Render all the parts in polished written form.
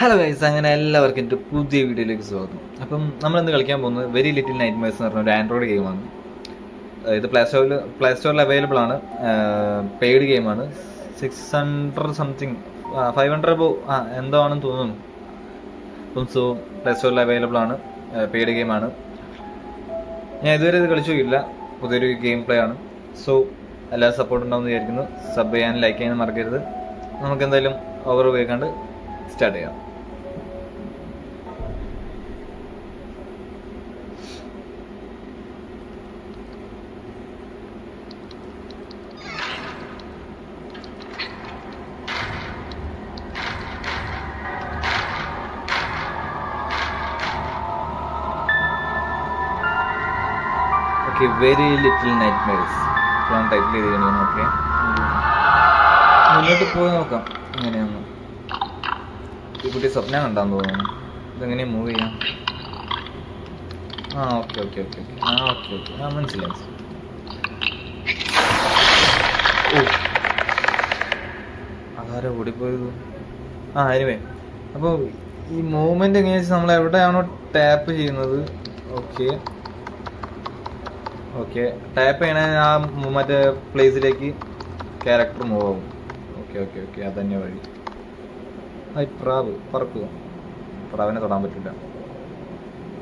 Hello guys, അങ്ങനെ എല്ലാവർക്കും എൻ്റെ പുതിയ വീഡിയോയിലേക്ക് സ്വാഗതം. അപ്പം നമ്മളിന്ന് കളിക്കാൻ പോകുന്നത് വെരി ലിറ്റിൽ നൈറ്റ്മെയർസ് എന്ന് പറഞ്ഞ ഒരു ആൻഡ്രോയിഡ് ഗെയിമാണ്. ഇത് പ്ലേ സ്റ്റോറിൽ അവൈലബിൾ ആണ്. പെയ്ഡ് ഗെയിമാണ്. 600 സംതിങ് 500 എന്തോ ആണെന്ന് തോന്നുന്നു. അപ്പം പ്ലേ സ്റ്റോറിൽ അവൈലബിൾ ആണ്. പെയ്ഡ് ഗെയിമാണ്. ഞാൻ ഇതുവരെ ഇത് കളിച്ചു നോക്കിയില്ല. പുതിയൊരു ഗെയിം പ്ലേ ആണ്. സോ എല്ലാവരും സപ്പോർട്ട് ഉണ്ടാവുമെന്ന് വിചാരിക്കുന്നു. സബ് ചെയ്യാനും ലൈക്ക് ചെയ്യാനും മറക്കരുത്. നമുക്ക് എന്തായാലും ഓവർ ഉപയോഗിക്കാണ്ട് സ്റ്റാർട്ട് ചെയ്യാം. വെരി ലിറ്റിൽ നൈറ്റ്മെയർസ് ടൈറ്റിൽ ചെയ്തിരിക്കണം. ഓക്കെ, മുന്നോട്ട് പോയി നോക്കാം എങ്ങനെയാന്ന്. ഈ കുട്ടി സ്വപ്നം കണ്ടാന്ന് തോന്നുന്നു. ഇതെങ്ങനെയാ മൂവ് ചെയ്യാം? Okay okay okay okay okay മനസ്സിലായി. ഓ, അതാരോ ഓടിപ്പോയത്. എനിവേ, അപ്പോൾ ഈ മൂവ്മെന്റ് എങ്ങനെയാ വെച്ചാൽ നമ്മൾ എവിടെയാണോ ടാപ്പ് ചെയ്യുന്നത്, ഓക്കെ ടാപ്പ് ചെയ്യണ ആ മറ്റേ പ്ലേസിലേക്ക് ക്യാരക്ടർ മൂവ് ആവും. ഓക്കെ അതന്നെ വഴി. പ്രാവ് പറക്കുക, പ്രാവിനെ തൊടാൻ പറ്റില്ല.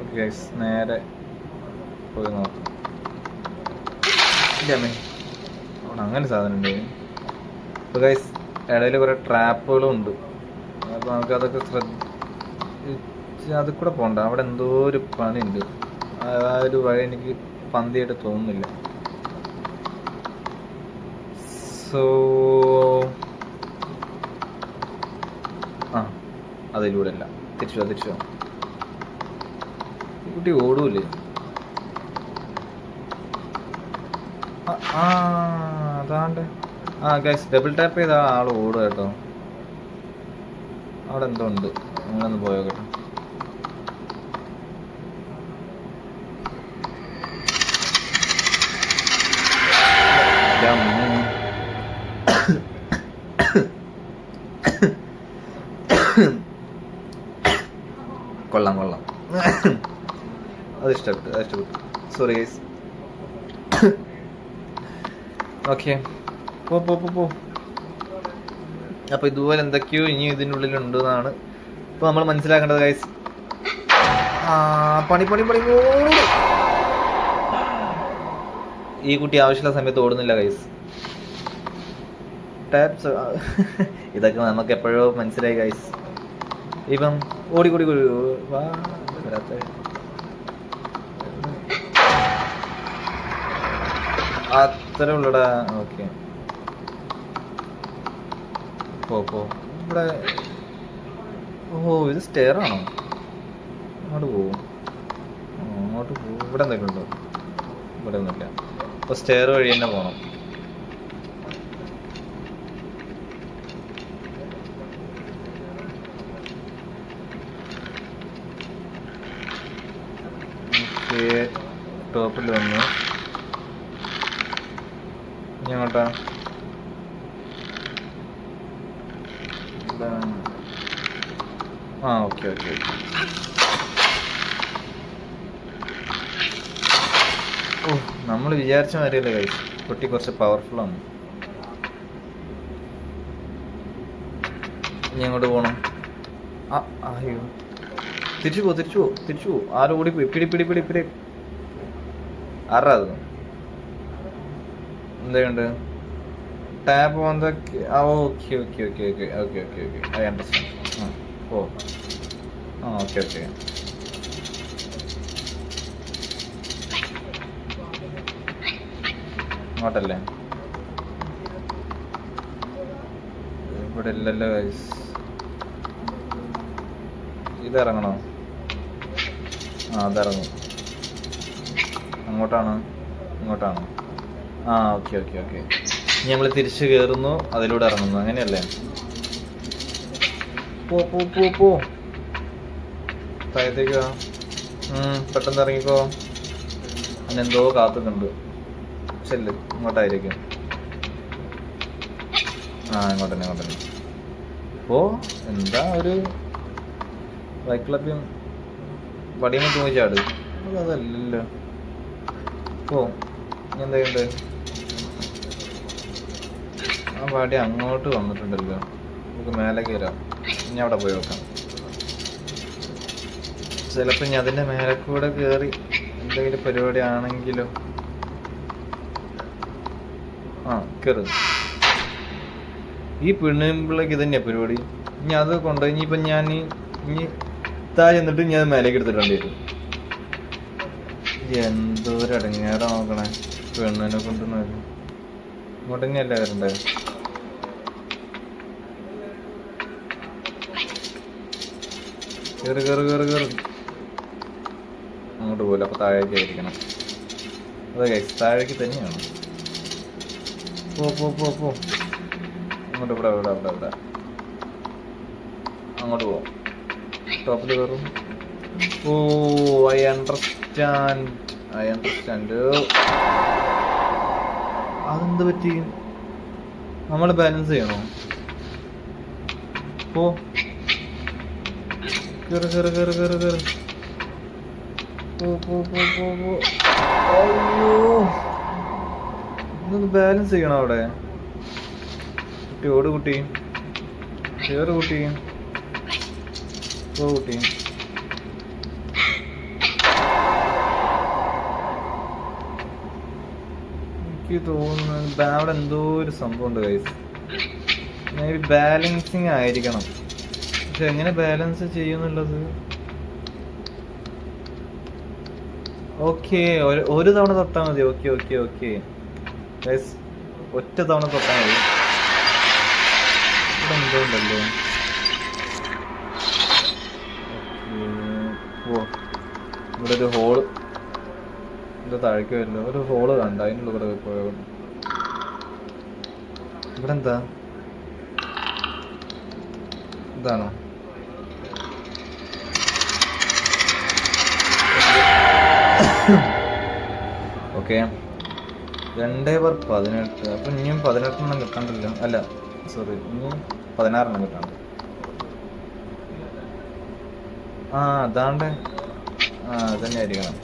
ഓക്കെ ഗൈസ്, നേരെ പോയി നോക്കാം. അവിടെ അങ്ങനെ സാധനം ഉണ്ട്. അപ്പോൾ ഗൈസ്, ഇടയിൽ കുറേ ട്രാപ്പുകളും ഉണ്ട്. അപ്പോൾ നമുക്കതൊക്കെ അതിൽ കൂടെ പോകണ്ട. അവിടെ എന്തോ ഒരു പണിയുണ്ട്. ആ ഒരു വഴി എനിക്ക് പന്തിയായിട്ട് തോന്നുന്നില്ല. സോ അതിലൂടെ അല്ല, തിരിച്ചു ഈ കുട്ടി ഓടൂല്ലേ? അതാണ്ട് ഗൈസ്, ഡബിൾ ടാപ്പ് ചെയ്ത ആൾ ഓടുക കേട്ടോ. അവിടെ എന്തോ ഉണ്ട്, നിങ്ങളൊന്ന് പോയോ കേട്ടോ. കൊള്ളാം അത് ഇഷ്ടപ്പെട്ടു. Sorry guys. ഓക്കെ, പോ. അപ്പൊ ഇതുപോലെ എന്തൊക്കെയോ ഇനി ഇതിനുള്ളിൽ ഉണ്ടെന്നാണ് ഇപ്പൊ നമ്മൾ മനസ്സിലാക്കേണ്ടത് ഗൈസ്. പണി. ഈ കുട്ടി ആവശ്യമുള്ള സമയത്ത് ഓടുന്നില്ല ഗൈസ്. ടാപ്സ് ഇതൊക്കെ നമുക്ക് എപ്പോഴോ മനസ്സിലായി ഗൈസ്. ഇപ്പം ഓടി വരാത്ത അത്ര ഉള്ളടാ. ഓക്കെ, പോ ഇവിടെ. ഇത് സ്റ്റെയർ ആണോ? അങ്ങോട്ട് പോവും. ഇവിടെ എന്തെങ്കിലും ഉണ്ടോ? ഇവിടെ ഒന്നുമില്ല. അപ്പോൾ സ്റ്റെയർ വഴി തന്നെ പോകണം. ടോപ്പിൽ വന്നു. ഇനി അങ്ങോട്ടാ? ഓക്കെ നമ്മൾ വിചാരിച്ച മാതിരിയല്ലേ ഗൈസ്, കുട്ടി കുറച്ച് പവർഫുൾ ആണ്. ഇനി അങ്ങോട്ട് പോകണം. അയ്യോ, തിരിച്ചു പോ. ആരും ഓടിപ്പോയി. പിടി. ആരാ അത്? എന്തുണ്ട് tap okay I understand. Okay അങ്ങോട്ടല്ലേ? ഇവിടെ ഇല്ലല്ലോ ഗൈസ്. ഇതിറങ്ങണോ? അതിറങ്ങും. അങ്ങോട്ടാണോ? ഓക്കെ ഇനി നമ്മൾ തിരിച്ചു കയറുന്നു, അതിലൂടെ ഇറങ്ങുന്നു, അങ്ങനെയല്ലേ? പോ താഴത്തേക്ക്. പെട്ടെന്ന് ഇറങ്ങിക്കോ. അതിനെന്തോ കാത്തുന്നുണ്ട്. ചെല്ല്, ഇങ്ങോട്ടായിരിക്കും. ഇങ്ങോട്ടന്നെ. എന്താ ഒരു വൈക്ലഭ്യം വടിയും തൂങ്ങിച്ചാട്. അതല്ലല്ലോ. ഓ എന്തെയുണ്ട്? ആ വടി അങ്ങോട്ട് വന്നിട്ടുണ്ടല്ലോ. നമുക്ക് മേലെ കയറാം. ഇനി അവിടെ പോയി നോക്കാം. ചിലപ്പോൾ ഇനി അതിൻ്റെ മേലെ കൂടെ കയറി എന്തെങ്കിലും പരിപാടി ആണെങ്കിലോ. ആ കയറ്. ഈ പെണ്ണുമ്പിള്ളേക്ക് ഇതന്നെയാ പരിപാടി. ഇനി അത് കൊണ്ടുപോയി ഇനിയിപ്പം ഞാൻ ഇനി താഴെ എന്നിട്ട് ഇനി അത് മേലേക്ക് എടുത്തിട്ടുണ്ട് വരും. എന്തോരടങ്ങേറാ നോക്കണേ പെണ്ണിനെ കൊണ്ടുവന്നു. ഇങ്ങോട്ട് തന്നെയല്ലേ വരണ്ടേ? കയറി കയറി കയറി കയറി. അങ്ങോട്ട് പോകില്ല, അപ്പോൾ താഴേക്ക് ആയിരിക്കണം. അതെ താഴേക്ക് തന്നെയാണ്. പോ പോ പോ പോ. അങ്ങോട്ട് ഇവിടെ ഇവിടെ ഇവിടെ ഇവിടെ അങ്ങോട്ട് പോവാം. ടോപ്പിൽ കയറും. ഓ ഐ അണ്ടർസ്റ്റാൻഡ്. അതെന്ത് പറ്റി? നമ്മൾ ബാലൻസ് ചെയ്യണോ? പോ കയറി കയറി കയറി കയറി കയറി. പോ പോ പോ പോ പോ. അയ്യോ ഇതൊന്ന് ബാലൻസ് ചെയ്യണം അവിടെ. കുട്ടി ഓട് കുട്ടി. കയറ് കുട്ടി. പോ കുട്ടി. എനിക്ക് തോന്നുന്നു അവിടെ എന്തോ ഒരു സംഭവം ഉണ്ട് ഗൈസ്. ബാലൻസിങ് ആയിരിക്കണം. പക്ഷെ എങ്ങനെ ബാലൻസ് ചെയ്യുന്നുള്ളത്? ഓക്കെ ഒരു തവണ തൊട്ടാൽ മതി. ഓക്കെ ഓക്കെ ഓക്കെ ഗൈസ്, ഒറ്റ തവണ തൊട്ടാൽ മതി. ഇവിടെ എന്തോ ഉണ്ടല്ലോ. ഓ ഇവിടെ ഒരു ഹോള്. ഇത് താഴേക്ക് വരില്ല. ഒരു ഹോള് കണ്ട, അതിനുള്ള കൂടെ പോയോ. ഇവിടെ എന്താ? ഇതാണോ? ഓക്കെ 2/18. അപ്പൊ ഇനിയും 18 കിട്ടാണ്ടല്ലോ. അല്ല സോറി, ഇനിയും 16 കിട്ടാണ്ട്. ആ അതാണ്ട്. ആ അതന്നെ ആയിരിക്കണം.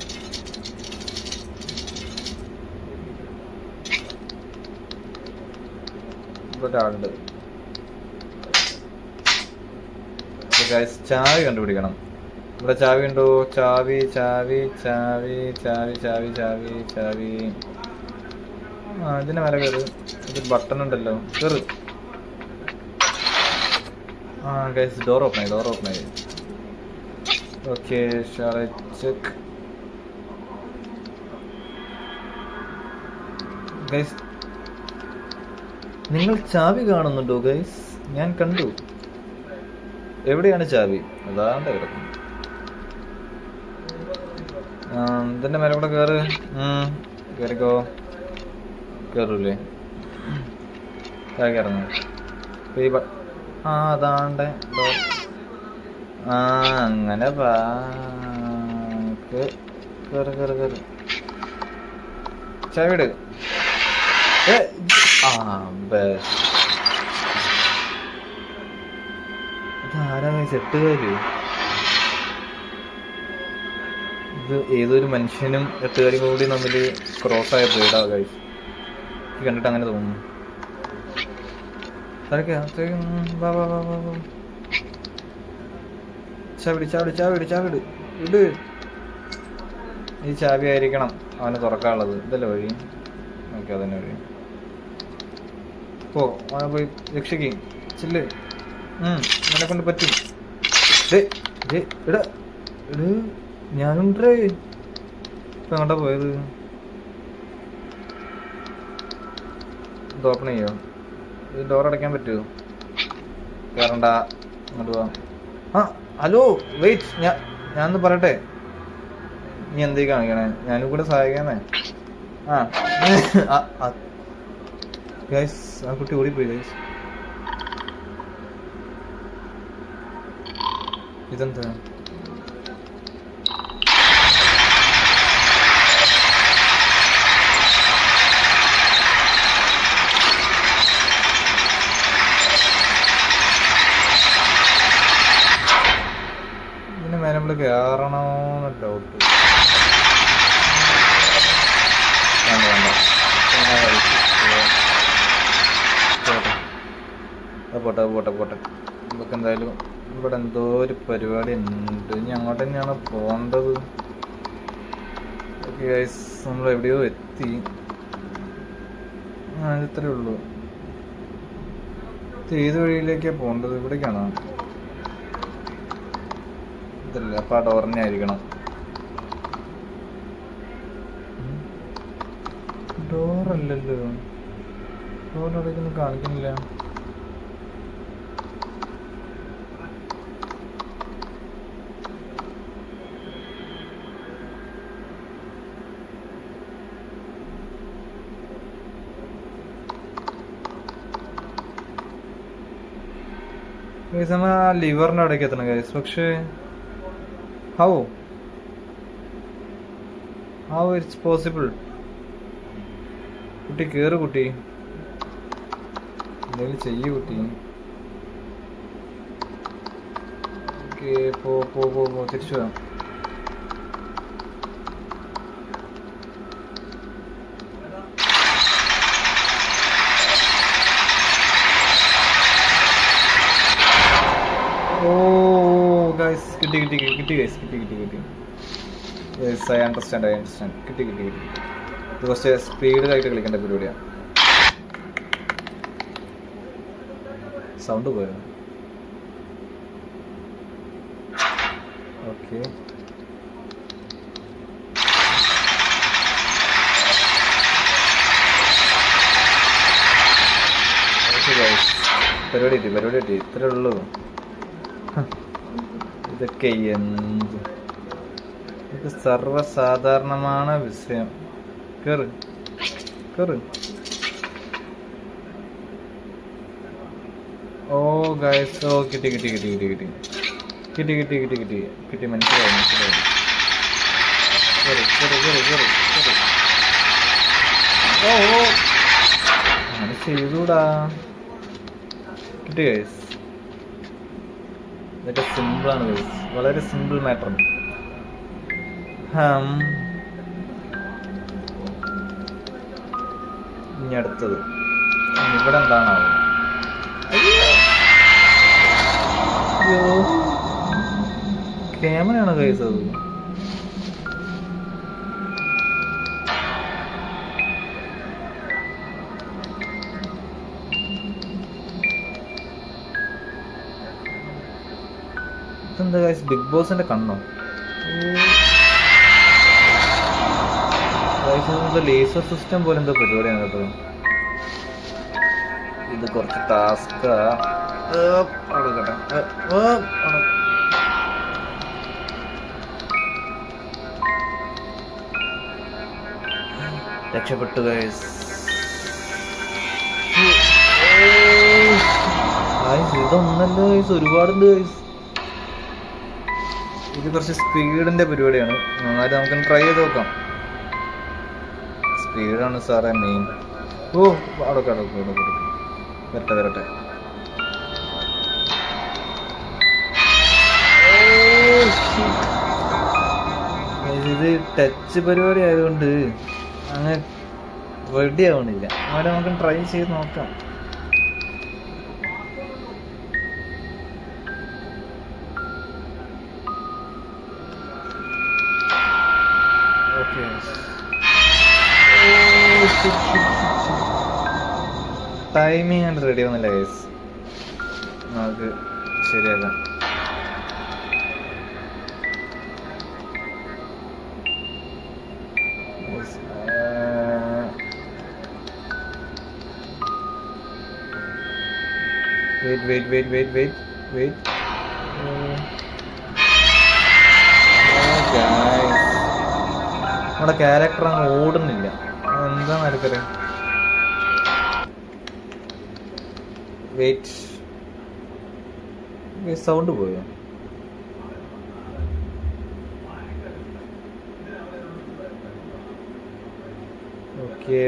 ഒരാളുണ്ട്. ചാവി കണ്ടുപിടിക്കണം. ഇവിടെ ചാവി ഉണ്ടോ? ചാവി ചാവി ചാവി ചാവി ചാവി ചാവി ചാവി. ആ ഇതിന്റെ മേലെ കയറ്. ഒരു ബട്ടൺ ഉണ്ടല്ലോ, കയറ്. ആ ഗൈസ് ഡോർ ഓപ്പൺ ആയി, ഡോർ ഓപ്പൺ ആയി. Okay check guys. നിങ്ങൾ ചാവി കാണുന്നുണ്ടോ ഗൈസ്? ഞാൻ കണ്ടു. എവിടെയാണ് ചാവി? അതാണ്ട് കിടക്കും. ഇതിന്റെ മേലെ കൂടെ കയറ്. കയറിക്കോ. കയറൂലേ? കയറുന്നു. ആ അതാണ്ട്. ആ അങ്ങനെ കയറി കയറി കയറി. ചാവിട്. ഇതാരാ എട്ടുകാരി? ഇത് ഏതൊരു മനുഷ്യനും എട്ടുകാരി കൂടി തമ്മിൽ ക്രോസ് ആയ ബ്രീഡാ ഗൈസ്. കണ്ടിട്ട് അങ്ങനെ തോന്നുന്നു. ചാവിട് ചാവിട് ചാവിട് ചാവിട് ഇട്. ഈ ചാവി ആയിരിക്കണം അവന് തുറക്കാനുള്ളത്. ഇതല്ലേ വഴി? ഓക്കെ അതന്നെ വഴി. ഓ അവനെ പോയി രക്ഷിക്കും. ചില്ല്. എന്നെ കൊണ്ട് പറ്റും. ഇടാ ഇട്. ഞാനുണ്ടേ. ഇപ്പൊ എങ്ങോട്ടാ പോയത്? ഇത് ഓപ്പൺ ചെയ്യോ? ഇത് ഡോർ അടയ്ക്കാൻ പറ്റുമോ? കയറണ്ട. അങ്ങോട്ട് പോവാം. ആ ഹലോ വെയിറ്റ്, ഞാനൊന്ന് പറയട്ടെ. നീ എന്തേ കാണിക്കണേ? ഞാനും കൂടെ സഹായിക്കാന്നേ. ഗൈസ് ആ കുട്ടി ഓടിപ്പോയി ഗൈസ്. ഇതെന്താ? കയറണോന്ന് ഡൗട്ട്. വേണ്ട വേണ്ട, പോട്ടെ പോട്ടെ പോട്ടെ. നമുക്ക് എന്തായാലും ഇവിടെ എന്തോ ഒരു പരിപാടി ഉണ്ട്. ഇനി അങ്ങോട്ട് തന്നെയാണ് പോകേണ്ടത്. ഓക്കെ ഗൈസ്, നമ്മൾ എവിടെയോ എത്തി. ഇത്രേ ഉള്ളൂ. ഏത് വഴിയിലേക്കാണ് പോകേണ്ടത്? ഇവിടേക്കാണോ? ഇതല്ല, അപ്പം ആ ഡോറിനെ ആയിരിക്കണം. ഡോറല്ലല്ലോ, ഡോറിനടക്കൊന്നും കാണിക്കുന്നില്ല. നമ്മൾ ആ ലിവറിൻ്റെ അവിടേക്ക് എത്തണം ഗൈസ്. പക്ഷേ ഹൗ ഇറ്റ്സ് പോസിബിൾ? കുട്ടി കേറ്, കുട്ടി എന്തെങ്കിലും ചെയ്യൂ കുട്ടി. ഓക്കെ, പോ പോ പോ പോ, തിരിച്ചു പോവാം. കിട്ടി കിട്ടി കിട്ടി ഗൈസ്, കിട്ടി കിട്ടി കിട്ടി. Yes, I understand. കിട്ടി കിട്ടി കിട്ടി. ഇത് കുറച്ച് സ്പീഡിലായിട്ട് കളിക്കേണ്ട പരിപാടിയാണ്. സൗണ്ട് പോയോ? ഓക്കെ, പരിപാടി കിട്ടി. ഇത്രേ ഉള്ളൂ. ഇതൊക്കെ എന്ത്, ഇത് സർവ്വസാധാരണമാണ് വിഷയം. കേറ് കേറ്. ഓ ഗൈസ്, ഓ കിട്ടി കിട്ടി കിട്ടി കിട്ടി കിട്ടി കിട്ടി കിട്ടി കിട്ടി കിട്ടി കിട്ടി മനസ്സിലായി. ഓ ഓ, അങ്ങനെ ചെയ്തൂടാ. കിട്ടി ഗൈസ്. ഇതൊക്കെ സിമ്പിളാണ് ഗൈസ്, വളരെ സിമ്പിൾ മാറ്റർ. ഇനി അടുത്തത് ഇവിടെ എന്താണാവോ? അയ്യോ, ക്യാമറയാണോ ഗൈസ് അത്? ഇതെന്താ ഗൈസ്, ബിഗ് ബോസിന്റെ കണ്ണോ? ലേസർ സിസ്റ്റം പോലെ എന്തോ പരിപാടിയാണ് കേട്ടോ. ഇത് കുറച്ച് ടാസ്കാ. രക്ഷപ്പെട്ടു ഗൈസ്. ഇതൊന്നല്ലോ ഗൈസ്, ഒരുപാടുണ്ട് ഗൈസ്. ഇത് കുറച്ച് സ്പീഡിന്റെ പരിപാടിയാണ്. നന്നായിട്ട് നമുക്കൊന്ന് ട്രൈ ചെയ്ത് നോക്കാം. സ്പീഡാണ് സാറേ മെയിൻ. ഓ, അടക്കെ വരട്ടെ. ഇത് ടച്ച് പരിപാടി ആയതുകൊണ്ട് അങ്ങനെ റെഡി ആവണില്ല. അവിടെ നമുക്ക് ട്രൈ ചെയ്ത് നോക്കാം. ഓക്കെ, ടൈമിങ് കണ്ട് റെഡി ആവുന്നില്ല ഗൈസ്. നമുക്ക് ശരിയാക്കാം. വെയിറ്റ്. നമ്മുടെ ക്യാരക്ടർ അങ്ങ് ഓടുന്നില്ല. എന്താന്ന് ആർക്കറിയാം. വെയിറ്റ്, സൗണ്ട് പോയോ? ഓക്കെ.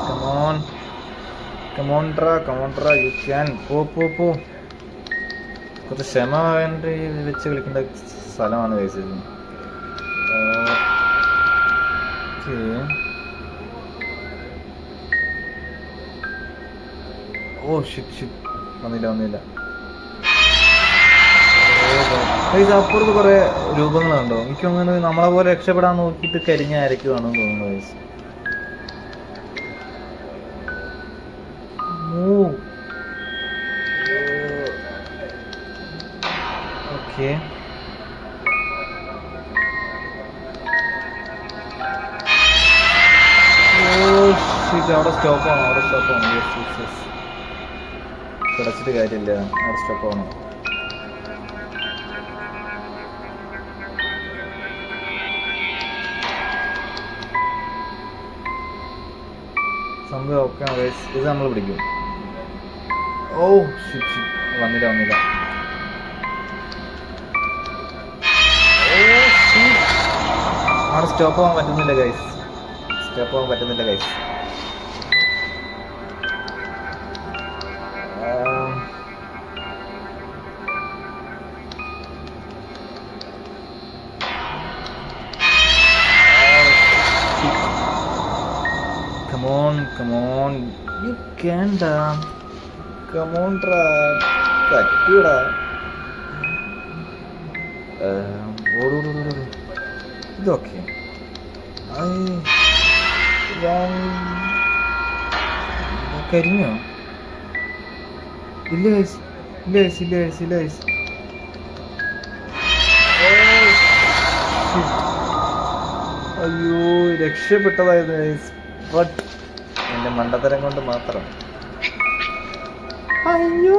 കമോൺ കമോൺട്രാ യു ക്യാൻ. പോ കുറച്ച് ക്ഷമ വേണ്ടി വെച്ച് കളിക്കേണ്ട സ്ഥലമാണ് കഴിച്ചത്. ഓ ഷിറ്റ് വന്നില്ല. അപ്പുറത്ത് കുറെ രൂപങ്ങളുണ്ടോ? എനിക്ക് അങ്ങനെ നമ്മളെ പോലെ രക്ഷപ്പെടാൻ നോക്കിയിട്ട് കരിഞ്ഞ ആരൊക്കെയാണെന്ന് തോന്നുന്നു വയസ്സ്. ഓക്കെ അവിടെ സ്റ്റോപ്പാണ്. കിടച്ചിട്ട് കാര്യമില്ല, അവിടെ സ്റ്റോപ്പാണ്. സംഭവം ഓക്കെ ആണ് ഗൈസ്. ഇത് നമ്മൾ പിടിക്കും. ഓ ഷിറ്റ് വന്നില്ല. അവിടെ സ്റ്റോപ്പ് ആവാൻ പറ്റുന്നില്ല guys. Come on, you can da. Come on, tra. പറ്റൂടാ. ഇതൊക്കെ കരിഞ്ഞോ? ഇല്ല ഗൈസ്. അയ്യോ രക്ഷപ്പെട്ടതായിരുന്നു ഗൈസ്. ബട്ട് എന്റെ മണ്ടത്തരം കൊണ്ട് മാത്രം. അയ്യോ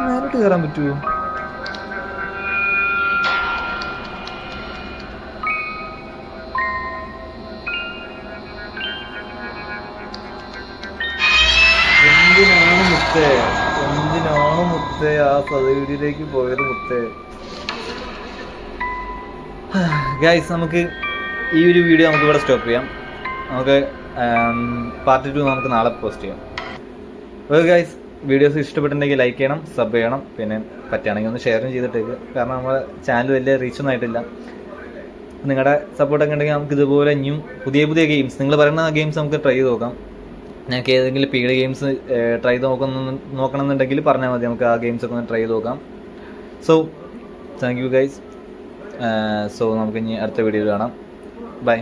മേലോട്ട് കയറാൻ പറ്റുമോ? എന്തിനാണ് മുത്തേ ആ സദവീടിയിലേക്ക് പോയത് മുത്തേ? ഗൈസ് നമുക്ക് ഈ ഒരു വീഡിയോ നമുക്ക് ഇവിടെ സ്റ്റോപ്പ് ചെയ്യാം. നമുക്ക് പാർട്ട് 2 നമുക്ക് നാളെ പോസ്റ്റ് ചെയ്യാം. ഓക്കെ ഗൈസ്, വീഡിയോസ് ഇഷ്ടപ്പെട്ടിട്ടുണ്ടെങ്കിൽ ലൈക്ക് ചെയ്യണം, സബ് ചെയ്യണം, പിന്നെ പറ്റുകയാണെങ്കിൽ ഒന്ന് ഷെയറും ചെയ്തിട്ടേക്ക്. കാരണം നമ്മുടെ ചാനൽ വലിയ റീച്ചൊന്നും ആയിട്ടില്ല. നിങ്ങളുടെ സപ്പോർട്ടൊക്കെ ഉണ്ടെങ്കിൽ നമുക്ക് ഇതുപോലെ ഇനിയും പുതിയ ഗെയിംസ്, നിങ്ങൾ പറയുന്ന ഗെയിംസ് നമുക്ക് ട്രൈ ചെയ്ത് നോക്കാം. ഞങ്ങൾക്ക് ഏതെങ്കിലും പീഡ് ഗെയിംസ് ട്രൈ ചെയ്ത് നോക്കണമെന്നുണ്ടെങ്കിൽ പറഞ്ഞാൽ മതി, നമുക്ക് ആ ഗെയിംസൊക്കെ ഒന്ന് ട്രൈ ചെയ്ത് നോക്കാം. So thank you guys. So നമുക്ക് ഇനി അടുത്ത വീഡിയോയിൽ കാണാം. ബൈ.